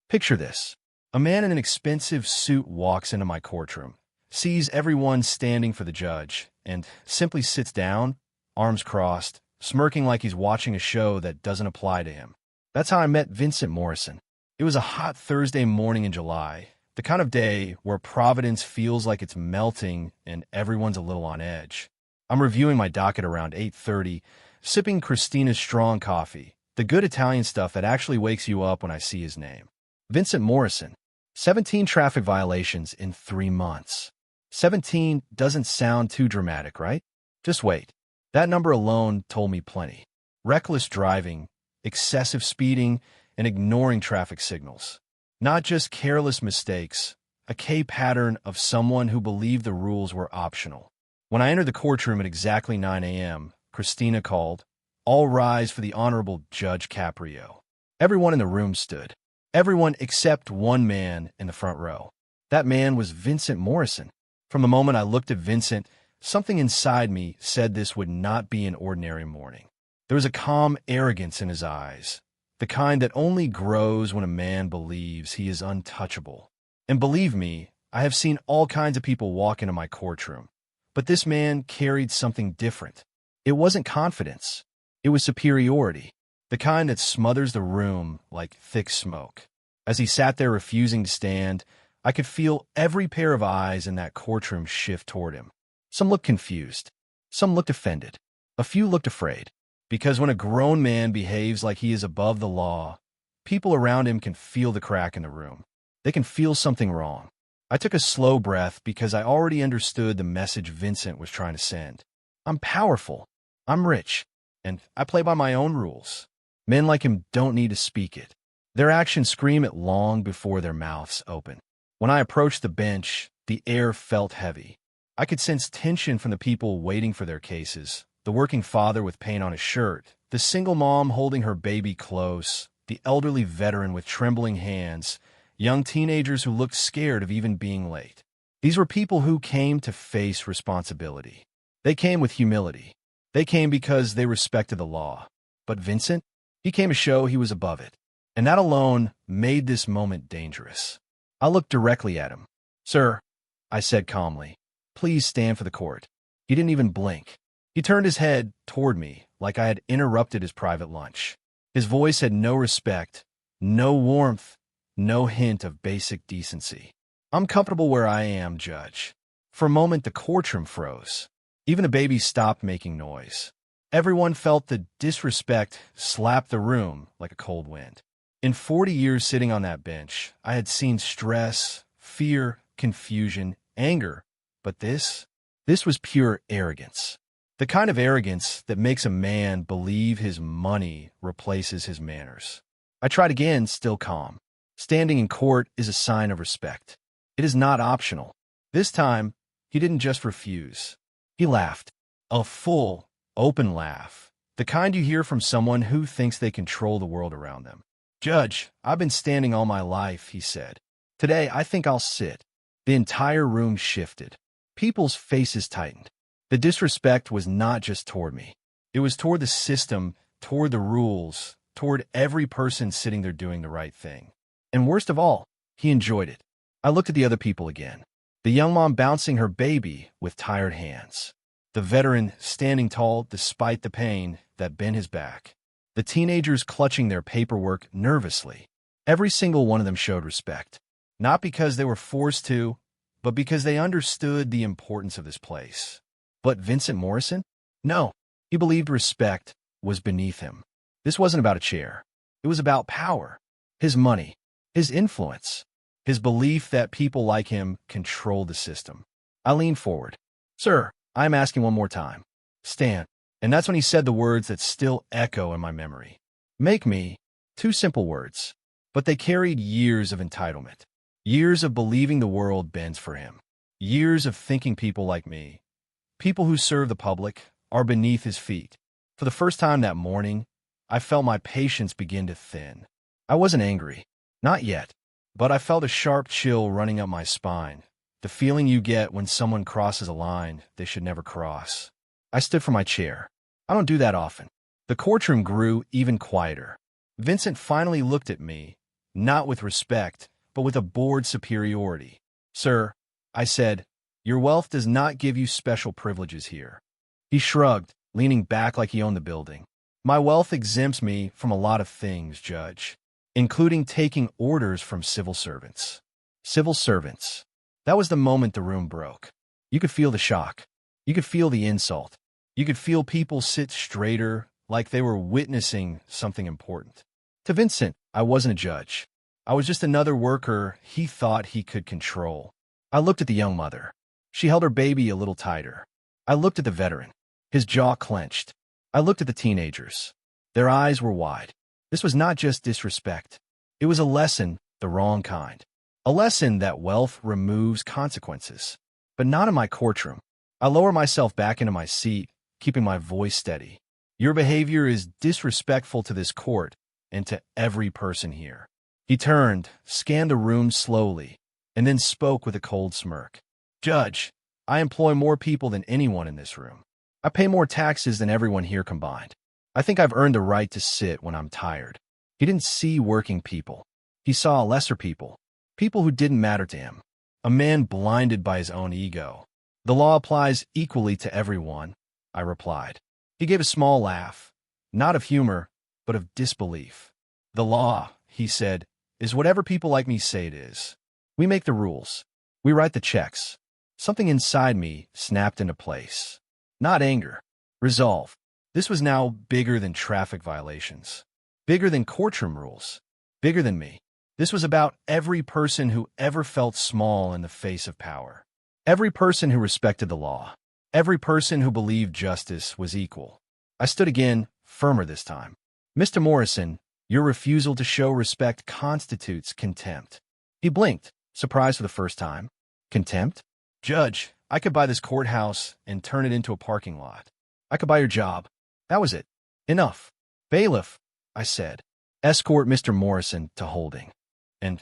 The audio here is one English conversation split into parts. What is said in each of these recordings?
Picture this. A man in an expensive suit walks into my courtroom, sees everyone standing for the judge, and simply sits down, arms crossed, smirking like he's watching a show that doesn't apply to him. That's how I met Vincent Morrison. It was a hot Thursday morning in July, the kind of day where Providence feels like it's melting and everyone's a little on edge. I'm reviewing my docket around 8:30, sipping Christina's strong coffee, the good Italian stuff that actually wakes you up when I see his name. Vincent Morrison. 17 traffic violations in 3 months. 17 doesn't sound too dramatic, right? Just wait. That number alone told me plenty. Reckless driving, excessive speeding, and ignoring traffic signals. Not just careless mistakes, a K pattern of someone who believed the rules were optional. When I entered the courtroom at exactly 9 a.m., Christina called, "All rise for the Honorable Judge Caprio." Everyone in the room stood. Everyone except one man in the front row. That man was Vincent Morrison. From the moment I looked at Vincent, something inside me said this would not be an ordinary morning. There was a calm arrogance in his eyes, the kind that only grows when a man believes he is untouchable. And believe me, I have seen all kinds of people walk into my courtroom, but this man carried something different. It wasn't confidence. It was superiority, the kind that smothers the room like thick smoke. As he sat there refusing to stand, I could feel every pair of eyes in that courtroom shift toward him. Some looked confused. Some looked offended. A few looked afraid. Because when a grown man behaves like he is above the law, people around him can feel the crack in the room. They can feel something wrong. I took a slow breath because I already understood the message Vincent was trying to send. I'm powerful. I'm rich. And I play by my own rules. Men like him don't need to speak it. Their actions scream it long before their mouths open. When I approached the bench, the air felt heavy. I could sense tension from the people waiting for their cases, the working father with paint on his shirt, the single mom holding her baby close, the elderly veteran with trembling hands, young teenagers who looked scared of even being late. These were people who came to face responsibility. They came with humility. They came because they respected the law. But Vincent, he came to show he was above it. And that alone made this moment dangerous. I looked directly at him. "Sir," I said calmly, "please stand for the court." He didn't even blink. He turned his head toward me like I had interrupted his private lunch. His voice had no respect, no warmth, no hint of basic decency. "I'm comfortable where I am, Judge." For a moment, the courtroom froze. Even the baby stopped making noise. Everyone felt the disrespect slap the room like a cold wind. In 40 years sitting on that bench, I had seen stress, fear, confusion, anger, but this was pure arrogance. The kind of arrogance that makes a man believe his money replaces his manners. I tried again, still calm. Standing in court is a sign of respect. It is not optional. This time, he didn't just refuse. He laughed. A full, open laugh. The kind you hear from someone who thinks they control the world around them. "Judge, I've been standing all my life," he said. "Today, I think I'll sit." The entire room shifted. People's faces tightened. The disrespect was not just toward me. It was toward the system, toward the rules, toward every person sitting there doing the right thing. And worst of all, he enjoyed it. I looked at the other people again. The young mom bouncing her baby with tired hands. The veteran standing tall despite the pain that bent his back. The teenagers clutching their paperwork nervously. Every single one of them showed respect. Not because they were forced to, but because they understood the importance of this place. But Vincent Morrison? No, he believed respect was beneath him. This wasn't about a chair. It was about power, his money, his influence, his belief that people like him controlled the system. I leaned forward. "Sir, I'm asking one more time. Stand." And that's when he said the words that still echo in my memory. "Make me." 2 simple words, but they carried years of entitlement, years of believing the world bends for him, years of thinking people like me, people who serve the public, are beneath his feet. For the first time that morning, I felt my patience begin to thin. I wasn't angry, not yet, but I felt a sharp chill running up my spine, the feeling you get when someone crosses a line they should never cross. I stood from my chair. I don't do that often. The courtroom grew even quieter. Vincent finally looked at me, not with respect, but with a bored superiority. "Sir," I said, "your wealth does not give you special privileges here." He shrugged, leaning back like he owned the building. "My wealth exempts me from a lot of things, Judge, including taking orders from civil servants." Civil servants. That was the moment the room broke. You could feel the shock. You could feel the insult. You could feel people sit straighter, like they were witnessing something important. To Vincent, I wasn't a judge. I was just another worker he thought he could control. I looked at the young mother. She held her baby a little tighter. I looked at the veteran. His jaw clenched. I looked at the teenagers. Their eyes were wide. This was not just disrespect. It was a lesson, the wrong kind. A lesson that wealth removes consequences. But not in my courtroom. I lower myself back into my seat, keeping my voice steady. "Your behavior is disrespectful to this court and to every person here." He turned, scanned the room slowly, and then spoke with a cold smirk. "Judge, I employ more people than anyone in this room. I pay more taxes than everyone here combined. I think I've earned the right to sit when I'm tired." He didn't see working people. He saw lesser people, people who didn't matter to him. A man blinded by his own ego. "The law applies equally to everyone," I replied. He gave a small laugh, not of humor, but of disbelief. "The law," he said, "is whatever people like me say it is. We make the rules. We write the checks." Something inside me snapped into place. Not anger, resolve. This was now bigger than traffic violations, bigger than courtroom rules, bigger than me. This was about every person who ever felt small in the face of power. Every person who respected the law. Every person who believed justice was equal. I stood again, firmer this time. "Mr. Morrison, your refusal to show respect constitutes contempt." He blinked, surprised for the first time. "Contempt? Judge, I could buy this courthouse and turn it into a parking lot. I could buy your job. That was it. Enough." "Bailiff," I said, "escort Mr. Morrison to holding." And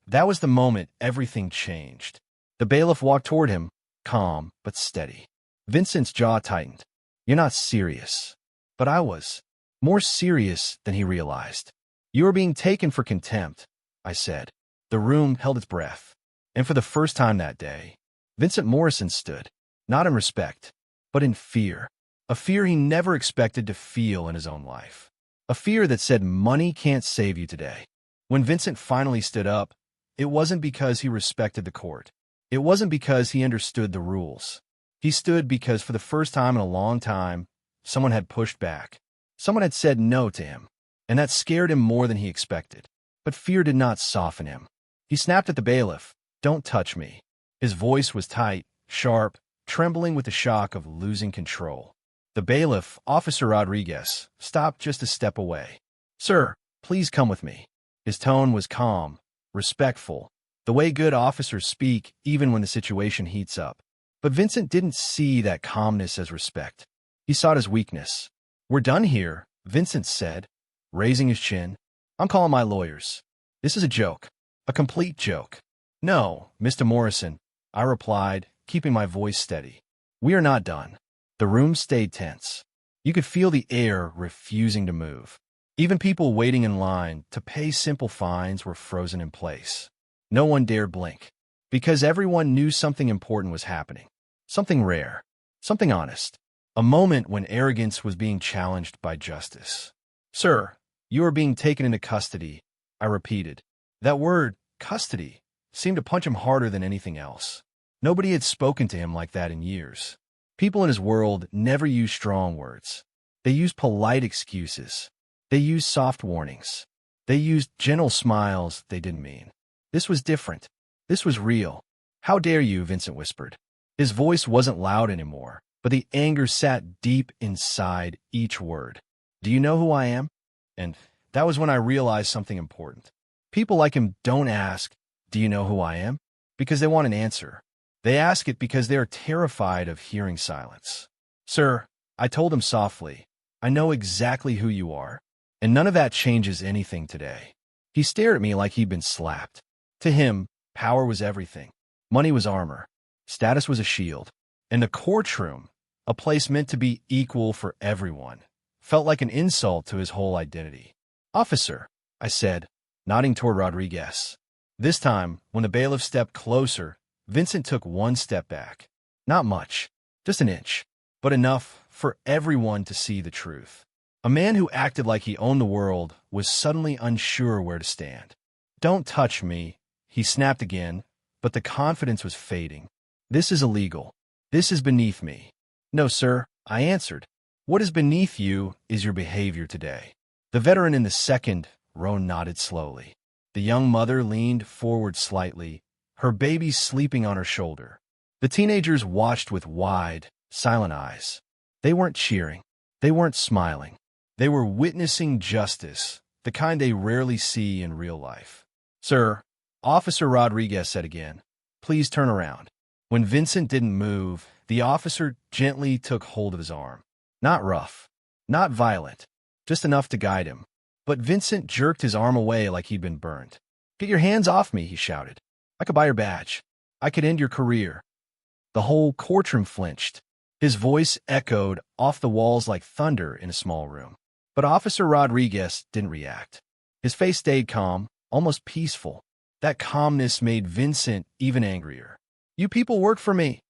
that was the moment everything changed. The bailiff walked toward him, calm but steady. Vincent's jaw tightened. "You're not serious." But I was. More serious than he realized. "You are being taken for contempt," I said. The room held its breath. And for the first time that day, Vincent Morrison stood, not in respect, but in fear. A fear he never expected to feel in his own life. A fear that said money can't save you today. When Vincent finally stood up, it wasn't because he respected the court. It wasn't because he understood the rules. He stood because for the first time in a long time, someone had pushed back. Someone had said no to him, and that scared him more than he expected. But fear did not soften him. He snapped at the bailiff, "Don't touch me." His voice was tight, sharp, trembling with the shock of losing control. The bailiff, Officer Rodriguez, stopped just a step away. "Sir, please come with me." His tone was calm, respectful, the way good officers speak even when the situation heats up. But Vincent didn't see that calmness as respect. He saw it as weakness. "We're done here," Vincent said, raising his chin. "I'm calling my lawyers. This is a joke, a complete joke." "No, Mr. Morrison," I replied, keeping my voice steady. "We are not done." The room stayed tense. You could feel the air refusing to move. Even people waiting in line to pay simple fines were frozen in place. No one dared blink, because everyone knew something important was happening. Something rare, something honest. A moment when arrogance was being challenged by justice. "Sir, you are being taken into custody," I repeated. That word, custody, seemed to punch him harder than anything else. Nobody had spoken to him like that in years. People in his world never used strong words. They used polite excuses. They used soft warnings. They used gentle smiles they didn't mean. This was different. This was real. "How dare you," Vincent whispered. His voice wasn't loud anymore, but the anger sat deep inside each word. "Do you know who I am?" And that was when I realized something important. People like him don't ask, "Do you know who I am?" because they want an answer. They ask it because they are terrified of hearing silence. "Sir," I told him softly, "I know exactly who you are, and none of that changes anything today." He stared at me like he'd been slapped. To him, power was everything. Money was armor. Status was a shield. And the courtroom, a place meant to be equal for everyone, felt like an insult to his whole identity. "Officer," I said, nodding toward Rodriguez. This time, when the bailiff stepped closer, Vincent took one step back. Not much, just an inch, but enough for everyone to see the truth. A man who acted like he owned the world was suddenly unsure where to stand. "Don't touch me," he snapped again, but the confidence was fading. "This is illegal. This is beneath me." "No, sir," I answered. "What is beneath you is your behavior today." The veteran in the second row nodded slowly. The young mother leaned forward slightly, her baby sleeping on her shoulder. The teenagers watched with wide, silent eyes. They weren't cheering. They weren't smiling. They were witnessing justice, the kind they rarely see in real life. "Sir," Officer Rodriguez said again, "please turn around." When Vincent didn't move, the officer gently took hold of his arm. Not rough, not violent, just enough to guide him. But Vincent jerked his arm away like he'd been burned. "Get your hands off me," he shouted. "I could buy your badge. I could end your career." The whole courtroom flinched. His voice echoed off the walls like thunder in a small room. But Officer Rodriguez didn't react. His face stayed calm, almost peaceful. That calmness made Vincent even angrier. "You people work for me,"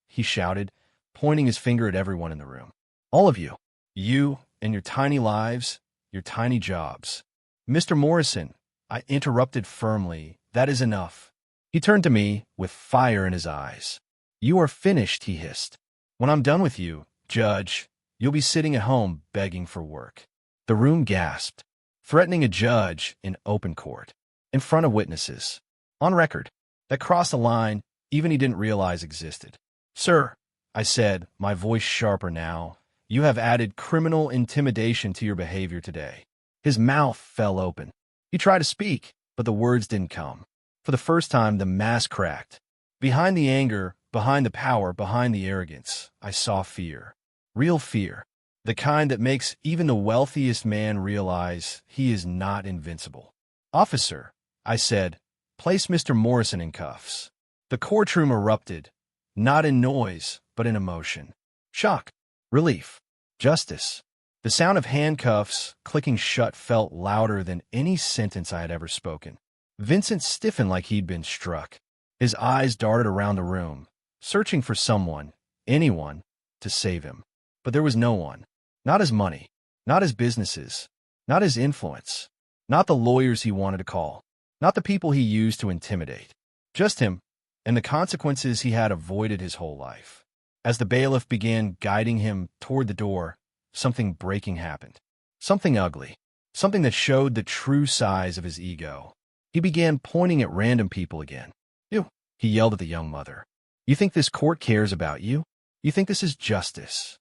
he shouted, pointing his finger at everyone in the room. "All of you. You and your tiny lives, your tiny jobs." "Mr. Morrison," I interrupted firmly, "that is enough." He turned to me with fire in his eyes. "You are finished," he hissed. "When I'm done with you, Judge, you'll be sitting at home begging for work." The room gasped, threatening a judge in open court, in front of witnesses, on record. That crossed a line even he didn't realize existed. "Sir," I said, my voice sharper now, "you have added criminal intimidation to your behavior today." His mouth fell open. He tried to speak, but the words didn't come. For the first time, the mask cracked. Behind the anger, behind the power, behind the arrogance, I saw fear. Real fear. The kind that makes even the wealthiest man realize he is not invincible. "Officer," I said, "place Mr. Morrison in cuffs." The courtroom erupted, not in noise, but in emotion. Shock, relief, justice. The sound of handcuffs clicking shut felt louder than any sentence I had ever spoken. Vincent stiffened like he'd been struck. His eyes darted around the room, searching for someone, anyone, to save him. But there was no one. Not his money, not his businesses, not his influence, not the lawyers he wanted to call, not the people he used to intimidate. Just him, and the consequences he had avoided his whole life. As the bailiff began guiding him toward the door, something breaking happened. Something ugly. Something that showed the true size of his ego. He began pointing at random people again. "You," he yelled at the young mother. "You think this court cares about you? You think this is justice?"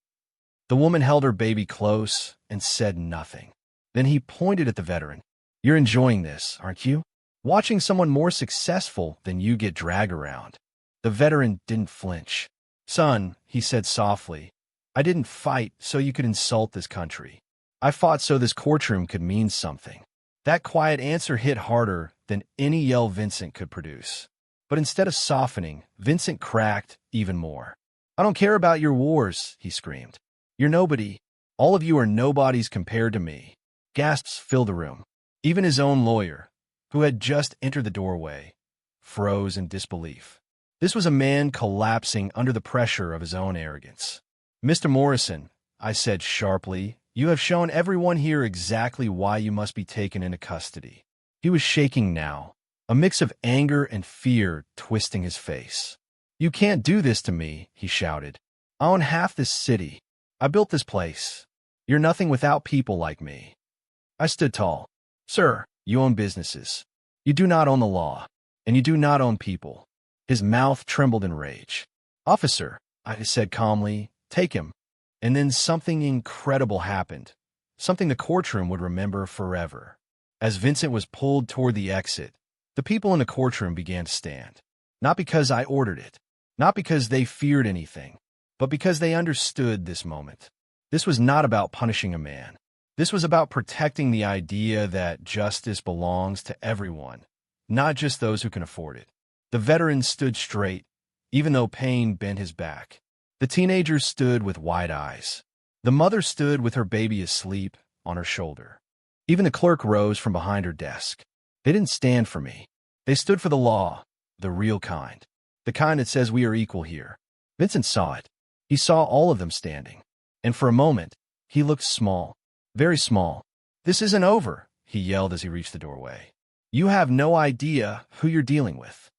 The woman held her baby close and said nothing. Then he pointed at the veteran. "You're enjoying this, aren't you? Watching someone more successful than you get dragged around." The veteran didn't flinch. "Son," he said softly, "I didn't fight so you could insult this country. I fought so this courtroom could mean something." That quiet answer hit harder than any yell Vincent could produce. But instead of softening, Vincent cracked even more. "I don't care about your wars," he screamed. "You're nobody. All of you are nobodies compared to me." Gasps filled the room. Even his own lawyer, who had just entered the doorway, froze in disbelief. This was a man collapsing under the pressure of his own arrogance. "Mr. Morrison," I said sharply, "you have shown everyone here exactly why you must be taken into custody." He was shaking now, a mix of anger and fear twisting his face. "You can't do this to me," he shouted. "I own half this city. I built this place. You're nothing without people like me." I stood tall. "Sir, you own businesses. You do not own the law, and you do not own people." His mouth trembled in rage. "Officer," I said calmly, "take him." And then something incredible happened, something the courtroom would remember forever. As Vincent was pulled toward the exit, the people in the courtroom began to stand. Not because I ordered it, not because they feared anything, but because they understood this moment. This was not about punishing a man. This was about protecting the idea that justice belongs to everyone, not just those who can afford it. The veteran stood straight, even though pain bent his back. The teenager stood with wide eyes. The mother stood with her baby asleep on her shoulder. Even the clerk rose from behind her desk. They didn't stand for me. They stood for the law, the real kind. The kind that says we are equal here. Vincent saw it. He saw all of them standing. And for a moment, he looked small. Very small. "This isn't over," he yelled as he reached the doorway. "You have no idea who you're dealing with."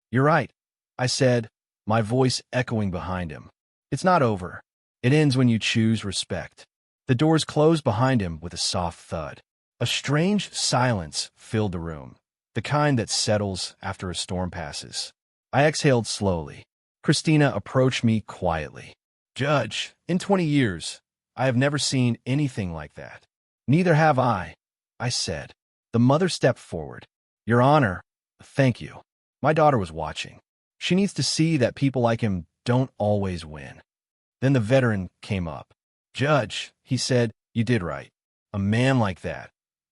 "You're right," I said, my voice echoing behind him. "It's not over. It ends when you choose respect." The doors closed behind him with a soft thud. A strange silence filled the room, the kind that settles after a storm passes. I exhaled slowly. Christina approached me quietly. "Judge, in 20 years, I have never seen anything like that." "Neither have I," I said. The mother stepped forward. "Your Honor, thank you. My daughter was watching. She needs to see that people like him don't always win." Then the veteran came up. "Judge," he said, "you did right. A man like that.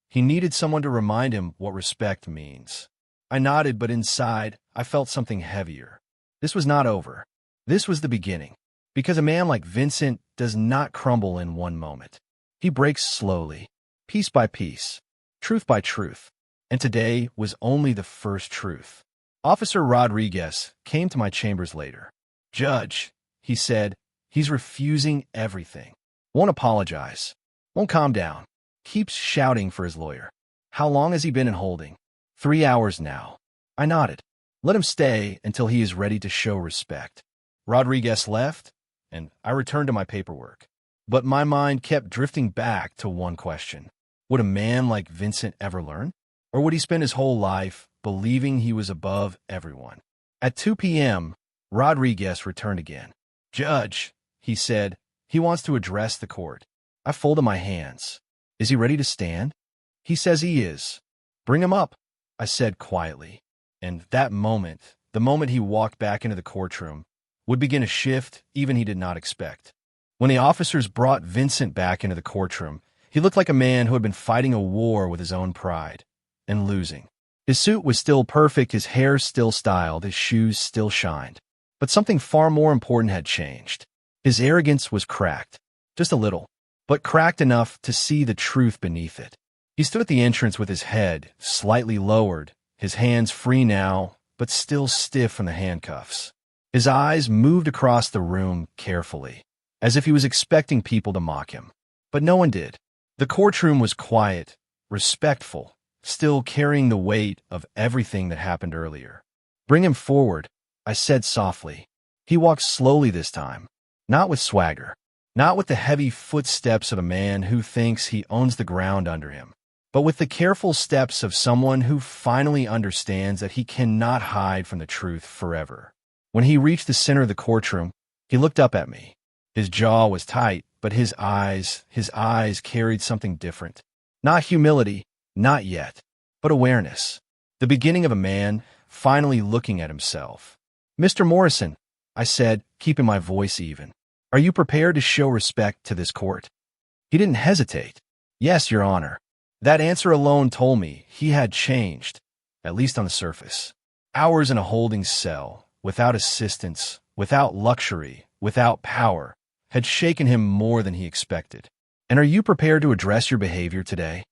He needed someone to remind him what respect means." I nodded, but inside, I felt something heavier. This was not over. This was the beginning. Because a man like Vincent does not crumble in one moment. He breaks slowly, piece by piece, truth by truth. And today was only the first truth. Officer Rodriguez came to my chambers later. "Judge," he said, "he's refusing everything. Won't apologize. Won't calm down. Keeps shouting for his lawyer." "How long has he been in holding?" 3 hours now." I nodded. "Let him stay until he is ready to show respect." Rodriguez left, and I returned to my paperwork. But my mind kept drifting back to one question. Would a man like Vincent ever learn? Or would he spend his whole life believing he was above everyone? At 2 p.m., Rodriguez returned again. "Judge," he said, "he wants to address the court." I folded my hands. "Is he ready to stand?" "He says he is." "Bring him up," I said quietly. And that moment, the moment he walked back into the courtroom, would begin a shift even he did not expect. When the officers brought Vincent back into the courtroom, he looked like a man who had been fighting a war with his own pride and losing. His suit was still perfect, his hair still styled, his shoes still shined. But something far more important had changed. His arrogance was cracked, just a little, but cracked enough to see the truth beneath it. He stood at the entrance with his head slightly lowered, his hands free now, but still stiff from the handcuffs. His eyes moved across the room carefully, as if he was expecting people to mock him. But no one did. The courtroom was quiet, respectful, still carrying the weight of everything that happened earlier. "Bring him forward," I said softly. He walked slowly this time, not with swagger, not with the heavy footsteps of a man who thinks he owns the ground under him, but with the careful steps of someone who finally understands that he cannot hide from the truth forever. When he reached the center of the courtroom, he looked up at me. His jaw was tight, but his eyes carried something different. Not humility, not yet, but awareness. The beginning of a man finally looking at himself. "Mr. Morrison," I said, keeping my voice even, "are you prepared to show respect to this court?" He didn't hesitate. "Yes, Your Honor." That answer alone told me he had changed, at least on the surface. Hours in a holding cell, without assistance, without luxury, without power, had shaken him more than he expected. "And are you prepared to address your behavior today?"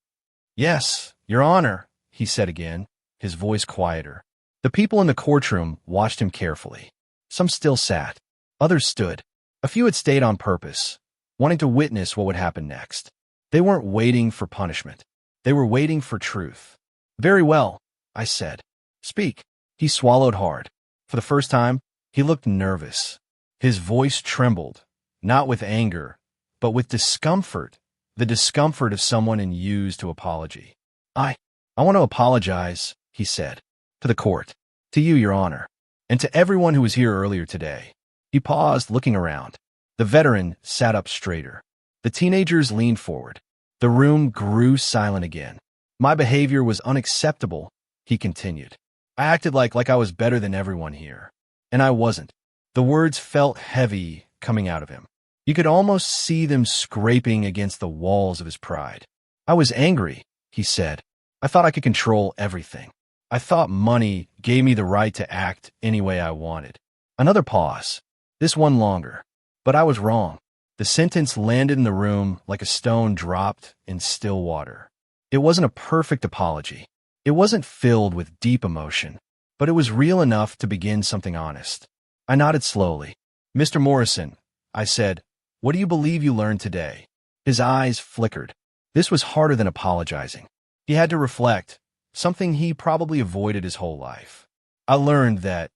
"Yes, Your Honor," he said again, his voice quieter. The people in the courtroom watched him carefully. Some still sat. Others stood. A few had stayed on purpose, wanting to witness what would happen next. They weren't waiting for punishment. They were waiting for truth. "Very well," I said. "Speak." He swallowed hard. For the first time, he looked nervous. His voice trembled, not with anger, but with discomfort, the discomfort of someone in used to apology. I want to apologize," he said, "to the court, to you, Your Honor, and to everyone who was here earlier today." He paused, looking around. The veteran sat up straighter. The teenagers leaned forward. The room grew silent again. "My behavior was unacceptable," he continued. "I acted like I was better than everyone here. And I wasn't." The words felt heavy coming out of him. You could almost see them scraping against the walls of his pride. "I was angry," he said. "I thought I could control everything. I thought money gave me the right to act any way I wanted." Another pause. This one longer. But I was wrong. The sentence landed in the room like a stone dropped in still water. It wasn't a perfect apology. It wasn't filled with deep emotion, but it was real enough to begin something honest. I nodded slowly. Mr. Morrison, I said, what do you believe you learned today? His eyes flickered. This was harder than apologizing. He had to reflect, something he probably avoided his whole life. I learned that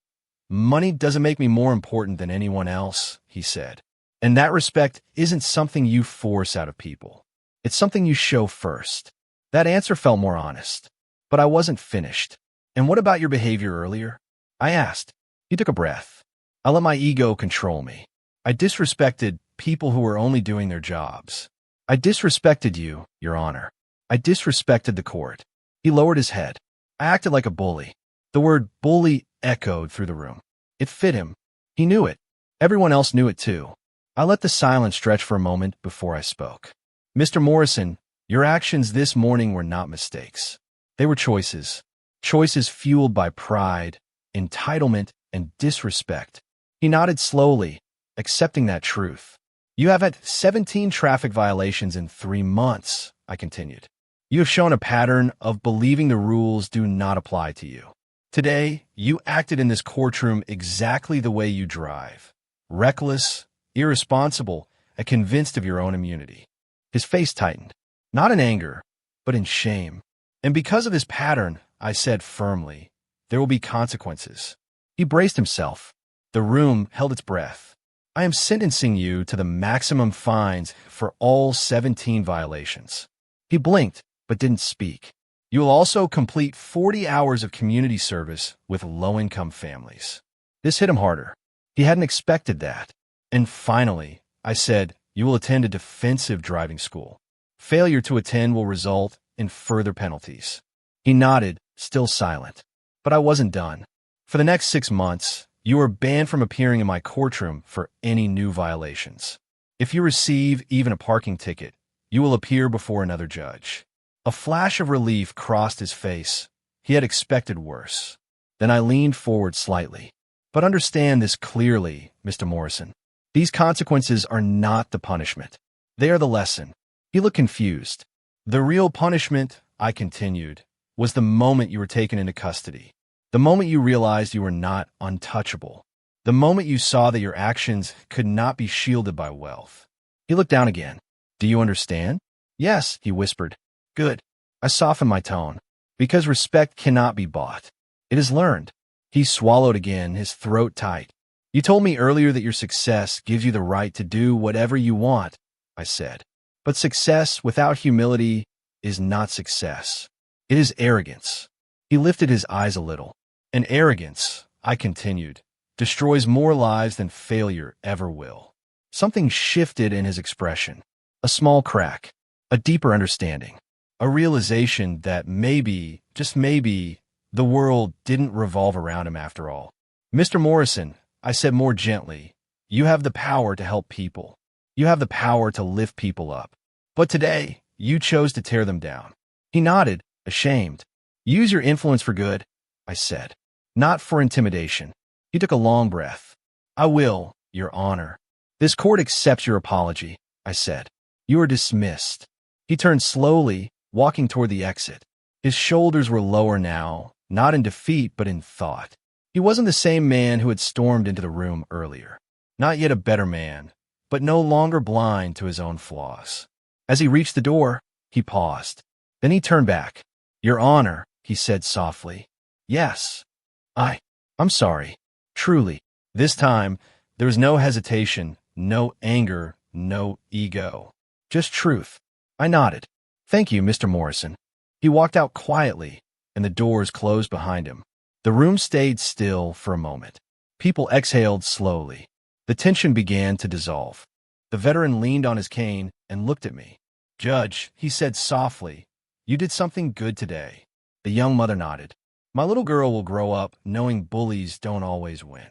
money doesn't make me more important than anyone else, he said. And that respect isn't something you force out of people. It's something you show first. That answer felt more honest. But I wasn't finished. And what about your behavior earlier? I asked. He took a breath. I let my ego control me. I disrespected people who were only doing their jobs. I disrespected you, Your Honor. I disrespected the court. He lowered his head. I acted like a bully. The word bully echoed through the room. It fit him. He knew it. Everyone else knew it too. I let the silence stretch for a moment before I spoke. Mr. Morrison, your actions this morning were not mistakes. They were choices. Choices fueled by pride, entitlement, and disrespect. He nodded slowly, accepting that truth. You have had 17 traffic violations in 3 months, I continued. You have shown a pattern of believing the rules do not apply to you. Today, you acted in this courtroom exactly the way you drive. Reckless, irresponsible, and convinced of your own immunity. His face tightened, not in anger, but in shame. And because of this pattern, I said firmly, there will be consequences. He braced himself. The room held its breath. I am sentencing you to the maximum fines for all 17 violations. He blinked, but didn't speak. You will also complete 40 hours of community service with low-income families. This hit him harder. He hadn't expected that. And finally, I said, you will attend a defensive driving school. Failure to attend will result in further penalties. He nodded, still silent. But I wasn't done. For the next 6 months, you are banned from appearing in my courtroom for any new violations. If you receive even a parking ticket, you will appear before another judge. A flash of relief crossed his face. He had expected worse. Then I leaned forward slightly. But understand this clearly, Mr. Morrison. These consequences are not the punishment. They are the lesson. He looked confused. The real punishment, I continued, was the moment you were taken into custody. The moment you realized you were not untouchable. The moment you saw that your actions could not be shielded by wealth. He looked down again. Do you understand? Yes, he whispered. Good. I softened my tone. Because respect cannot be bought. It is learned. He swallowed again, his throat tight. You told me earlier that your success gives you the right to do whatever you want, I said. But success without humility is not success. It is arrogance. He lifted his eyes a little. And arrogance, I continued, destroys more lives than failure ever will. Something shifted in his expression. A small crack. A deeper understanding. A realization that maybe, just maybe, the world didn't revolve around him after all. Mr. Morrison, I said more gently, you have the power to help people. You have the power to lift people up. But today, you chose to tear them down. He nodded, ashamed. Use your influence for good, I said. Not for intimidation. He took a long breath. I will, Your Honor. This court accepts your apology, I said. You are dismissed. He turned slowly, walking toward the exit. His shoulders were lower now, not in defeat but in thought. He wasn't the same man who had stormed into the room earlier. Not yet a better man, but no longer blind to his own flaws. As he reached the door, he paused. Then he turned back. Your Honor, he said softly. Yes. I'm sorry. Truly. This time, there was no hesitation, no anger, no ego. Just truth. I nodded. Thank you, Mr. Morrison. He walked out quietly, and the doors closed behind him. The room stayed still for a moment. People exhaled slowly. The tension began to dissolve. The veteran leaned on his cane and looked at me. Judge, he said softly, you did something good today. The young mother nodded. My little girl will grow up knowing bullies don't always win.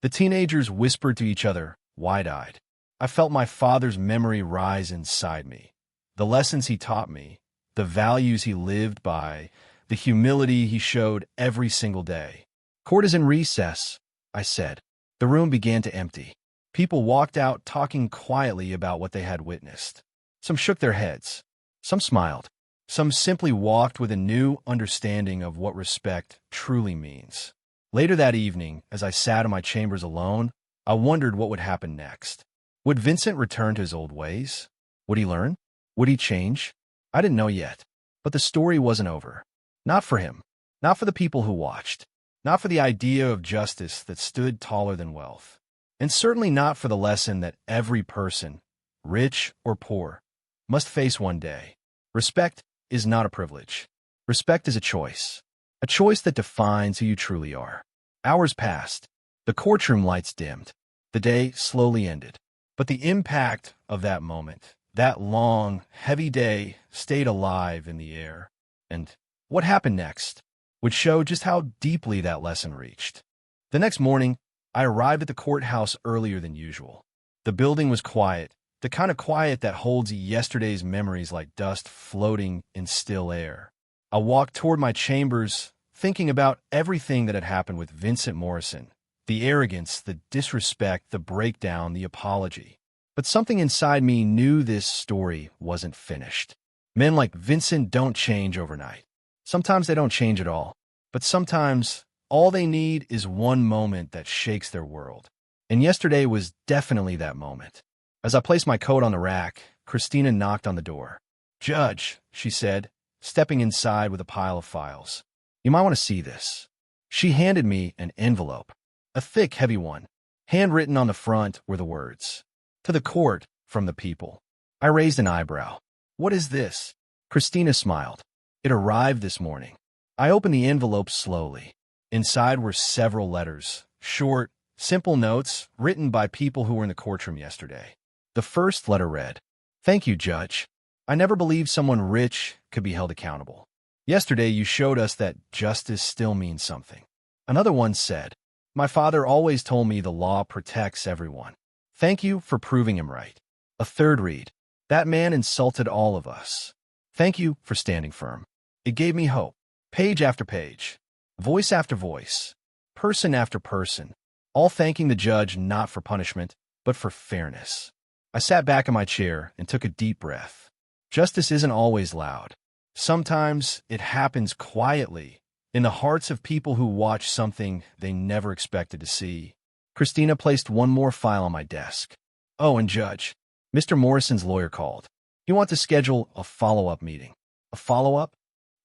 The teenagers whispered to each other, wide-eyed. I felt my father's memory rise inside me. The lessons he taught me, the values he lived by, the humility he showed every single day. Court is in recess, I said. The room began to empty. People walked out talking quietly about what they had witnessed. Some shook their heads. Some smiled. Some simply walked with a new understanding of what respect truly means. Later that evening, as I sat in my chambers alone, I wondered what would happen next. Would Vincent return to his old ways? Would he learn? Would he change? I didn't know yet. But the story wasn't over. Not for him. Not for the people who watched. Not for the idea of justice that stood taller than wealth. And certainly not for the lesson that every person, rich or poor, must face one day. Respect is not a privilege. Respect is a choice. A choice that defines who you truly are. Hours passed. The courtroom lights dimmed. The day slowly ended. But the impact of that moment, that long, heavy day, stayed alive in the air. And what happened next would show just how deeply that lesson reached. The next morning, I arrived at the courthouse earlier than usual. The building was quiet, the kind of quiet that holds yesterday's memories like dust floating in still air. I walked toward my chambers, thinking about everything that had happened with Vincent Morrison. The arrogance, the disrespect, the breakdown, the apology. But something inside me knew this story wasn't finished. Men like Vincent don't change overnight. Sometimes they don't change at all. But sometimes all they need is one moment that shakes their world. And yesterday was definitely that moment. As I placed my coat on the rack, Christina knocked on the door. "Judge," she said, stepping inside with a pile of files. "You might want to see this." She handed me an envelope. A thick, heavy one. Handwritten on the front were the words, "To the court, from the people." I raised an eyebrow. "What is this?" Christina smiled. "It arrived this morning." I opened the envelope slowly. Inside were several letters, short, simple notes written by people who were in the courtroom yesterday. The first letter read, "Thank you, Judge. I never believed someone rich could be held accountable. Yesterday you showed us that justice still means something." Another one said, "My father always told me the law protects everyone. Thank you for proving him right." A third read, "That man insulted all of us. Thank you for standing firm." It gave me hope. Page after page, voice after voice, person after person, all thanking the judge not for punishment, but for fairness. I sat back in my chair and took a deep breath. Justice isn't always loud. Sometimes it happens quietly, in the hearts of people who watch something they never expected to see. Christina placed one more file on my desk. "Oh, and Judge, Mr. Morrison's lawyer called. He wants to schedule a follow-up meeting." "A follow-up?"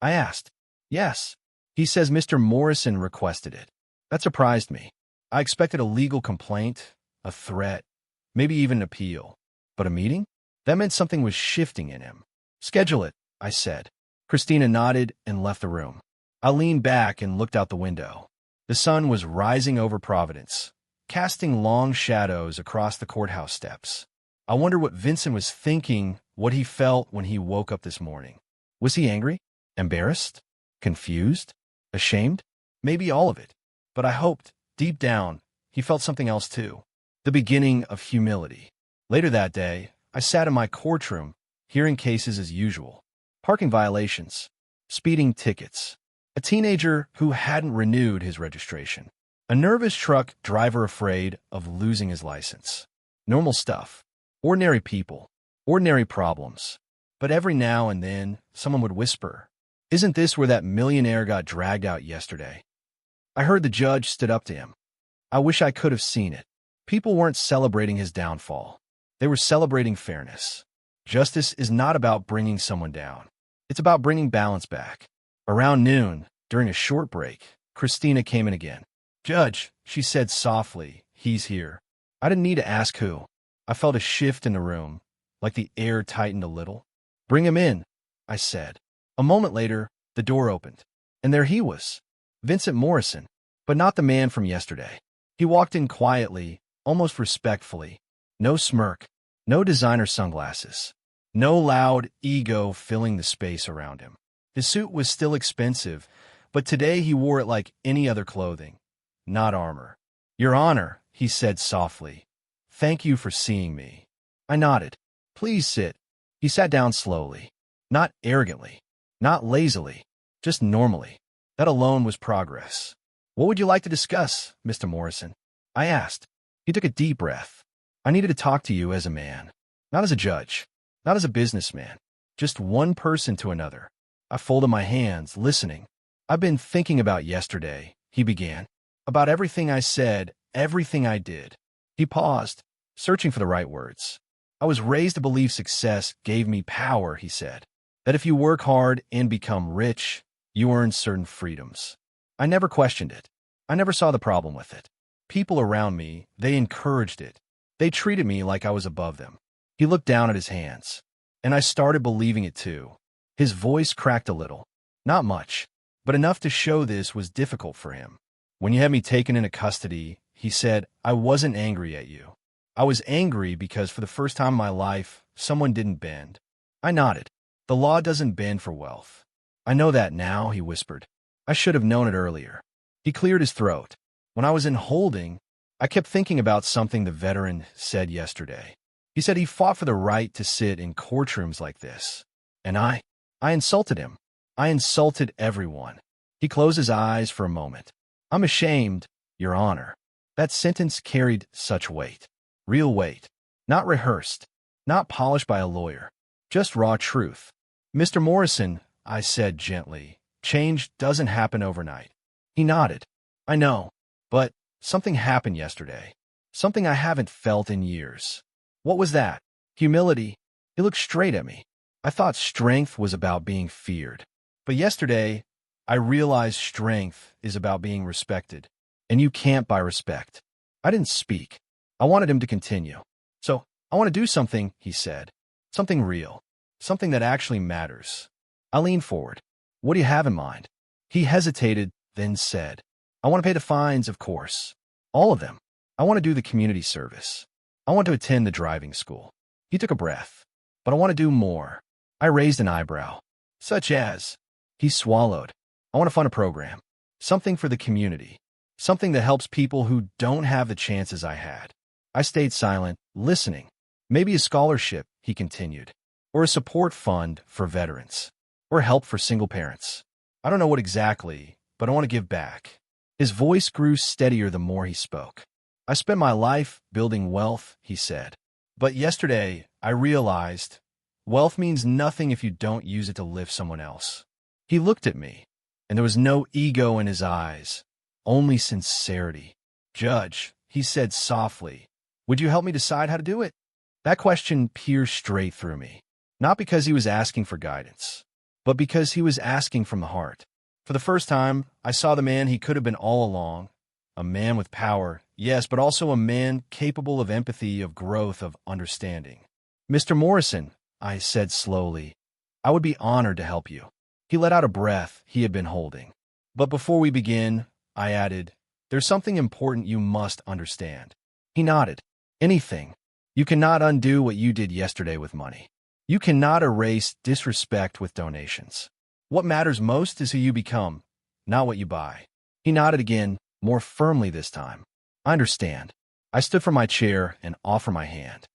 I asked. "Yes. He says Mr. Morrison requested it." That surprised me. I expected a legal complaint, a threat, maybe even an appeal. But a meeting? That meant something was shifting in him. "Schedule it," I said. Christina nodded and left the room. I leaned back and looked out the window. The sun was rising over Providence, casting long shadows across the courthouse steps. I wondered what Vincent was thinking, what he felt when he woke up this morning. Was he angry? Embarrassed? Confused? Ashamed? Maybe all of it. But I hoped, deep down, he felt something else too. The beginning of humility. Later that day, I sat in my courtroom, hearing cases as usual. Parking violations. Speeding tickets. A teenager who hadn't renewed his registration. A nervous truck driver afraid of losing his license. Normal stuff. Ordinary people. Ordinary problems. But every now and then, someone would whisper, "Isn't this where that millionaire got dragged out yesterday?" I heard the judge stood up to him. I wish I could have seen it. People weren't celebrating his downfall. They were celebrating fairness. Justice is not about bringing someone down. It's about bringing balance back. Around noon, during a short break, Christina came in again. "Judge," she said softly, "he's here." I didn't need to ask who. I felt a shift in the room, like the air tightened a little. "Bring him in," I said. A moment later, the door opened, and there he was, Vincent Morrison, but not the man from yesterday. He walked in quietly, almost respectfully. No smirk, no designer sunglasses, no loud ego filling the space around him. His suit was still expensive, but today he wore it like any other clothing, not armor. "Your Honor," he said softly, "thank you for seeing me." I nodded. "Please sit." He sat down slowly, not arrogantly, not lazily, just normally. That alone was progress. "What would you like to discuss, Mr. Morrison?" I asked. He took a deep breath. "I needed to talk to you as a man, not as a judge, not as a businessman, just one person to another. I folded my hands, listening. "I've been thinking about yesterday," he began. "About everything I said, everything I did." He paused, searching for the right words. "I was raised to believe success gave me power," he said. "That if you work hard and become rich, you earn certain freedoms." I never questioned it. I never saw the problem with it. People around me, they encouraged it. They treated me like I was above them. He looked down at his hands, and I started believing it too. His voice cracked a little. Not much, but enough to show this was difficult for him. "When you had me taken into custody," he said, "I wasn't angry at you. I was angry because for the first time in my life, someone didn't bend." I nodded. "The law doesn't bend for wealth." "I know that now," he whispered. "I should have known it earlier." He cleared his throat. "When I was in holding, I kept thinking about something the veteran said yesterday. He said he fought for the right to sit in courtrooms like this. And I insulted him. I insulted everyone." He closed his eyes for a moment. "I'm ashamed, Your Honor." That sentence carried such weight. Real weight. Not rehearsed. Not polished by a lawyer. Just raw truth. "Mr. Morrison," I said gently, "change doesn't happen overnight." He nodded. "I know. But something happened yesterday. Something I haven't felt in years." "What was that?" "Humility." He looked straight at me. "I thought strength was about being feared. But yesterday, I realized strength is about being respected. And you can't buy respect." I didn't speak. I wanted him to continue. "So, I want to do something," he said. "Something real. Something that actually matters." I leaned forward. "What do you have in mind?" He hesitated, then said, "I want to pay the fines, of course. All of them. I want to do the community service. I want to attend the driving school." He took a breath. "But I want to do more." I raised an eyebrow. "Such as?" He swallowed. "I want to fund a program. Something for the community. Something that helps people who don't have the chances I had." I stayed silent, listening. "Maybe a scholarship," he continued, "or a support fund for veterans, or help for single parents. I don't know what exactly, but I want to give back." His voice grew steadier the more he spoke. "I spent my life building wealth," he said. "But yesterday, I realized wealth means nothing if you don't use it to lift someone else." He looked at me, and there was no ego in his eyes, only sincerity. "Judge," he said softly, "would you help me decide how to do it?" That question pierced straight through me, not because he was asking for guidance, but because he was asking from the heart. For the first time, I saw the man he could have been all along, a man with power, yes, but also a man capable of empathy, of growth, of understanding. "Mr. Morrison," I said slowly, "I would be honored to help you." He let out a breath he had been holding. "But before we begin," I added, "there's something important you must understand." He nodded. "Anything. You cannot undo what you did yesterday with money. You cannot erase disrespect with donations. What matters most is who you become, not what you buy." He nodded again, more firmly this time. "I understand." I stood from my chair and offered my hand.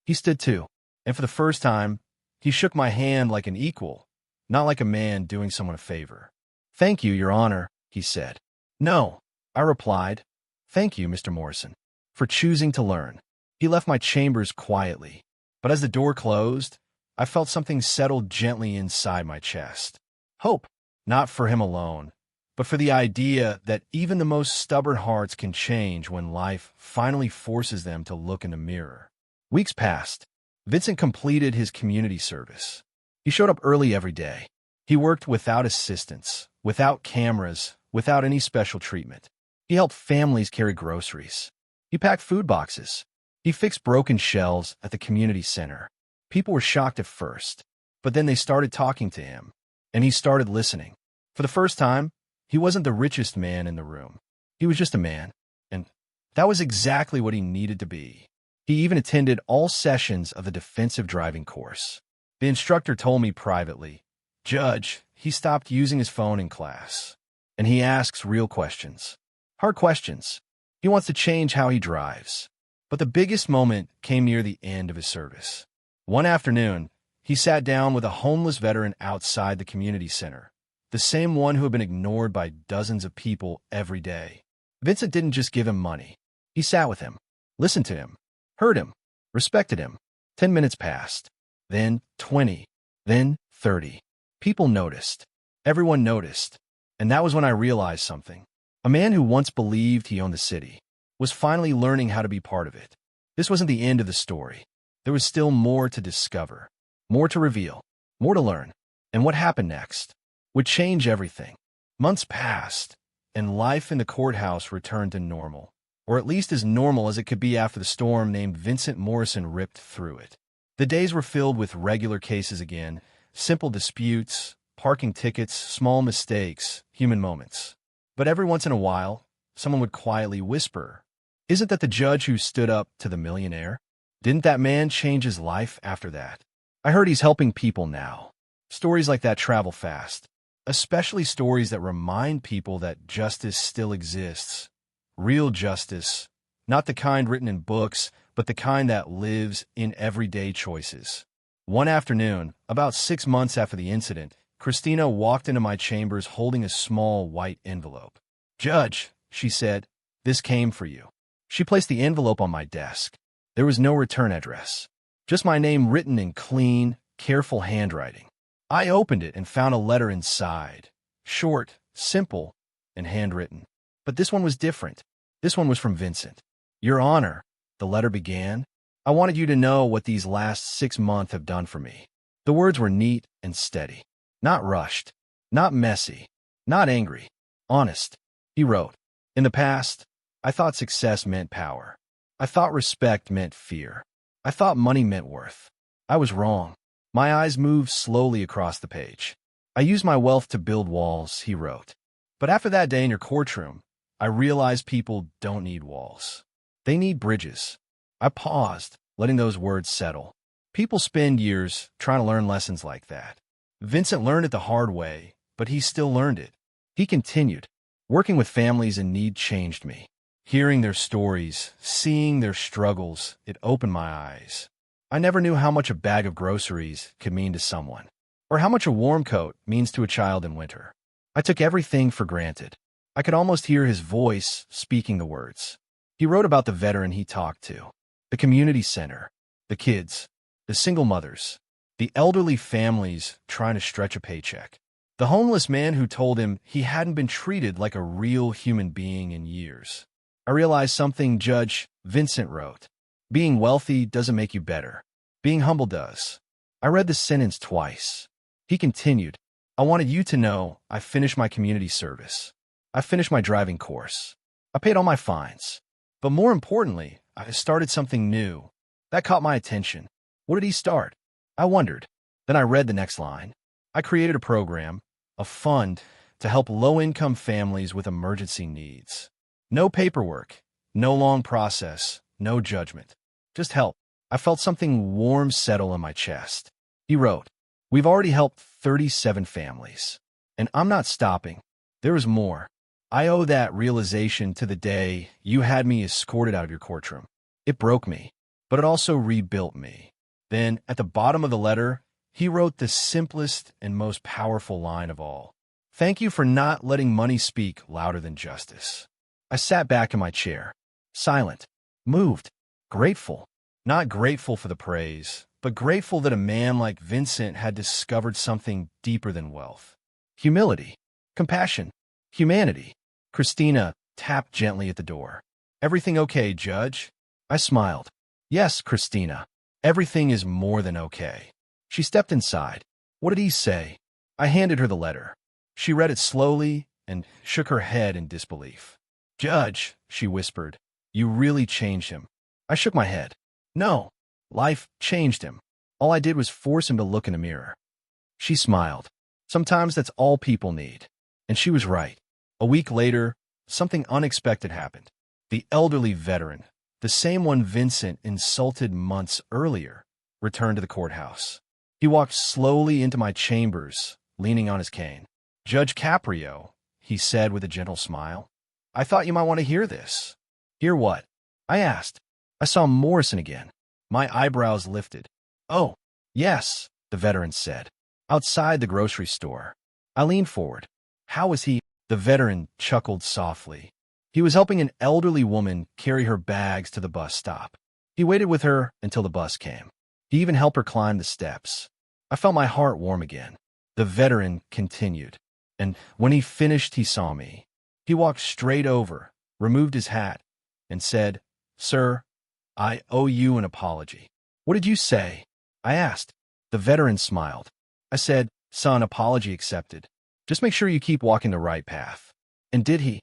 He stood too, and for the first time, he shook my hand like an equal, not like a man doing someone a favor. "Thank you, Your Honor," he said. "No," I replied. "Thank you, Mr. Morrison, for choosing to learn." He left my chambers quietly, but as the door closed, I felt something settle gently inside my chest. Hope, not for him alone, but for the idea that even the most stubborn hearts can change when life finally forces them to look in the mirror. Weeks passed. Vincent completed his community service. He showed up early every day. He worked without assistance, without cameras, without any special treatment. He helped families carry groceries. He packed food boxes. He fixed broken shelves at the community center. People were shocked at first, but then they started talking to him, and he started listening. For the first time, he wasn't the richest man in the room. He was just a man, and that was exactly what he needed to be. He even attended all sessions of the defensive driving course. The instructor told me privately, "Judge, he stopped using his phone in class, and he asks real questions. Hard questions. He wants to change how he drives." But the biggest moment came near the end of his service. One afternoon, he sat down with a homeless veteran outside the community center, the same one who had been ignored by dozens of people every day. Vincent didn't just give him money. He sat with him, listened to him, heard him, respected him. 10 minutes passed, then 20, then 30. People noticed. Everyone noticed. And that was when I realized something. A man who once believed he owned the city was finally learning how to be part of it. This wasn't the end of the story. There was still more to discover, more to reveal, more to learn. And what happened next would change everything. Months passed, and life in the courthouse returned to normal, or at least as normal as it could be after the storm named Vincent Morrison ripped through it. The days were filled with regular cases again, simple disputes, parking tickets, small mistakes, human moments. But every once in a while, someone would quietly whisper, "Isn't that the judge who stood up to the millionaire? Didn't that man change his life after that? I heard he's helping people now." Stories like that travel fast, especially stories that remind people that justice still exists. Real justice, not the kind written in books, but the kind that lives in everyday choices. One afternoon, about 6 months after the incident, Christina walked into my chambers holding a small white envelope. "Judge," she said, "this came for you." She placed the envelope on my desk. There was no return address, just my name written in clean, careful handwriting. I opened it and found a letter inside, short, simple, and handwritten. But this one was different. This one was from Vincent. "Your Honor," the letter began, "I wanted you to know what these last 6 months have done for me." The words were neat and steady. Not rushed, not messy, not angry, honest. He wrote, "In the past, I thought success meant power. I thought respect meant fear. I thought money meant worth. I was wrong." My eyes moved slowly across the page. "I used my wealth to build walls," he wrote. "But after that day in your courtroom, I realized people don't need walls. They need bridges." I paused, letting those words settle. People spend years trying to learn lessons like that. Vincent learned it the hard way, but he still learned it. He continued. "Working with families in need changed me. Hearing their stories, seeing their struggles, it opened my eyes. I never knew how much a bag of groceries could mean to someone, or how much a warm coat means to a child in winter. I took everything for granted. I could almost hear his voice speaking the words." He wrote about the veteran he talked to, the community center, the kids, the single mothers, the elderly families trying to stretch a paycheck, the homeless man who told him he hadn't been treated like a real human being in years. "I realized something," Judge, Vincent wrote. "Being wealthy doesn't make you better. Being humble does." I read the sentence twice. He continued, "I wanted you to know I finished my community service. I finished my driving course. I paid all my fines. But more importantly, I started something new." That caught my attention. What did he start? I wondered. Then I read the next line. "I created a program, a fund, to help low-income families with emergency needs. No paperwork, no long process, no judgment. Just help." I felt something warm settle in my chest. He wrote, "We've already helped 37 families. And I'm not stopping. There is more. I owe that realization to the day you had me escorted out of your courtroom. It broke me, but it also rebuilt me." Then, at the bottom of the letter, he wrote the simplest and most powerful line of all. "Thank you for not letting money speak louder than justice." I sat back in my chair, silent, moved, grateful. Not grateful for the praise, but grateful that a man like Vincent had discovered something deeper than wealth. Humility, compassion, humanity. Christina tapped gently at the door. "Everything okay, Judge?" I smiled. "Yes, Christina. Everything is more than okay." She stepped inside. "What did he say?" I handed her the letter. She read it slowly and shook her head in disbelief. "Judge," she whispered, "you really changed him." I shook my head. "No, life changed him. All I did was force him to look in a mirror." She smiled. "Sometimes that's all people need." And she was right. A week later, something unexpected happened. The elderly veteran, the same one Vincent insulted months earlier, returned to the courthouse. He walked slowly into my chambers, leaning on his cane. "Judge Caprio," he said with a gentle smile, "I thought you might want to hear this." "Hear what?" I asked. I saw Morrison again. My eyebrows lifted. "Oh, yes," the veteran said. "Outside the grocery store." I leaned forward. "How was he?" The veteran chuckled softly. He was helping an elderly woman carry her bags to the bus stop. He waited with her until the bus came. He even helped her climb the steps. I felt my heart warm again. The veteran continued. And when he finished, he saw me. He walked straight over, removed his hat, and said, "Sir, I owe you an apology." "What did you say?" I asked. The veteran smiled. I said, "Son, apology accepted. Just make sure you keep walking the right path." "And did he?"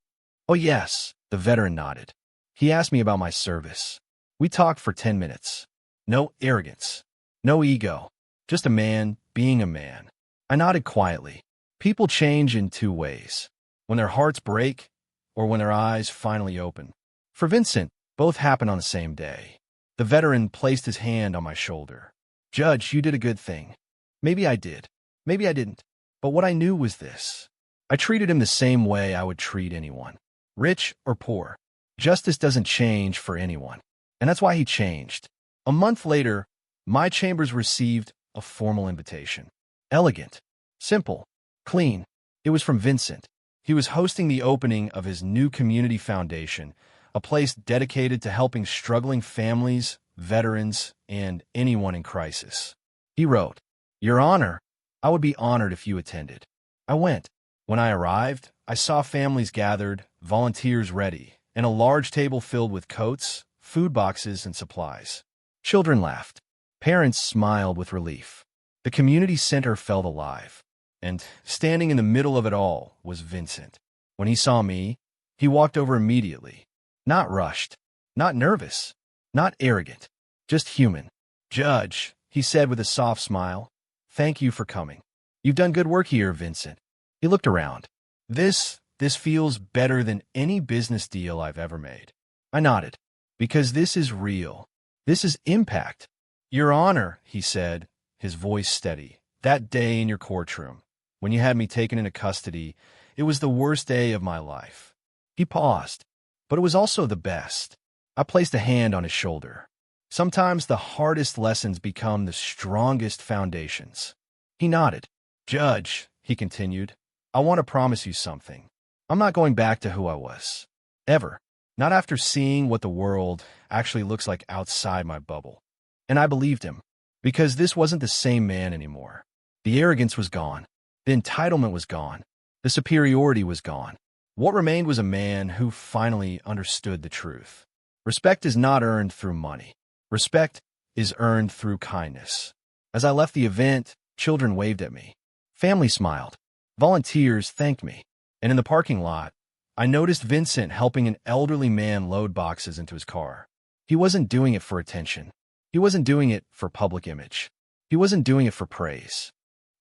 "Oh, yes." The veteran nodded. He asked me about my service. We talked for 10 minutes. No arrogance. No ego. Just a man being a man. I nodded quietly. People change in two ways: when their hearts break or when their eyes finally open. For Vincent, both happened on the same day. The veteran placed his hand on my shoulder. "Judge, you did a good thing." Maybe I did. Maybe I didn't. But what I knew was this: I treated him the same way I would treat anyone, rich or poor. Justice doesn't change for anyone. And that's why he changed. A month later, my chambers received a formal invitation. Elegant, simple, clean. It was from Vincent. He was hosting the opening of his new community foundation, a place dedicated to helping struggling families, veterans, and anyone in crisis. He wrote, "Your Honor, I would be honored if you attended." I went. When I arrived, I saw families gathered, volunteers ready, and a large table filled with coats, food boxes, and supplies. Children laughed. Parents smiled with relief. The community center felt alive. And standing in the middle of it all was Vincent. When he saw me, he walked over immediately. Not rushed, not nervous, not arrogant, just human. "Judge," he said with a soft smile, "thank you for coming. You've done good work here, Vincent." He looked around. This feels better than any business deal I've ever made." I nodded. "Because this is real. This is impact." "Your Honor," he said, his voice steady, "that day in your courtroom, when you had me taken into custody, it was the worst day of my life." He paused. "But it was also the best." I placed a hand on his shoulder. Sometimes the hardest lessons become the strongest foundations. He nodded. "Judge," he continued, "I want to promise you something. I'm not going back to who I was. Ever. Not after seeing what the world actually looks like outside my bubble." And I believed him, because this wasn't the same man anymore. The arrogance was gone. The entitlement was gone. The superiority was gone. What remained was a man who finally understood the truth. Respect is not earned through money. Respect is earned through kindness. As I left the event, children waved at me. Family smiled. Volunteers thanked me. And in the parking lot, I noticed Vincent helping an elderly man load boxes into his car. He wasn't doing it for attention. He wasn't doing it for public image. He wasn't doing it for praise.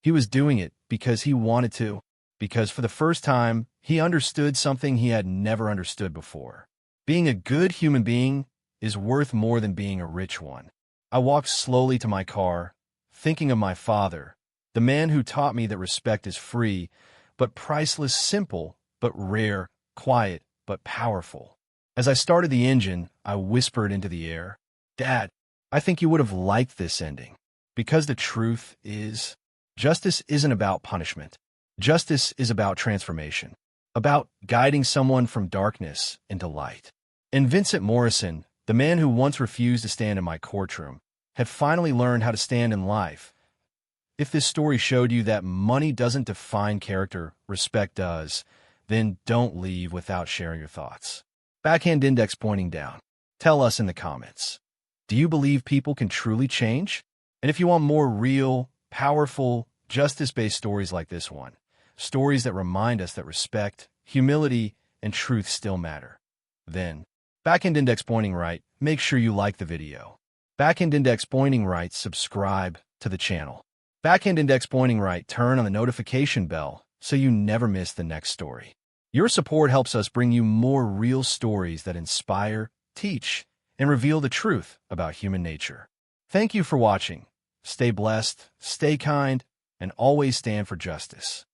He was doing it because he wanted to, because for the first time, he understood something he had never understood before. Being a good human being is worth more than being a rich one. I walked slowly to my car, thinking of my father, the man who taught me that respect is free, but priceless, simple, but rare, quiet, but powerful. As I started the engine, I whispered into the air, "Dad, I think you would have liked this ending." Because the truth is, justice isn't about punishment. Justice is about transformation, about guiding someone from darkness into light. And Vincent Morrison, the man who once refused to stand in my courtroom, had finally learned how to stand in life. If this story showed you that money doesn't define character, respect does, then don't leave without sharing your thoughts. Backhand index pointing down. Tell us in the comments. Do you believe people can truly change? And if you want more real, powerful, justice-based stories like this one, stories that remind us that respect, humility, and truth still matter, then backhand index pointing right, make sure you like the video. Backhand index pointing right, subscribe to the channel. Backhand index pointing right, turn on the notification bell so you never miss the next story. Your support helps us bring you more real stories that inspire, teach, and reveal the truth about human nature. Thank you for watching. Stay blessed, stay kind, and always stand for justice.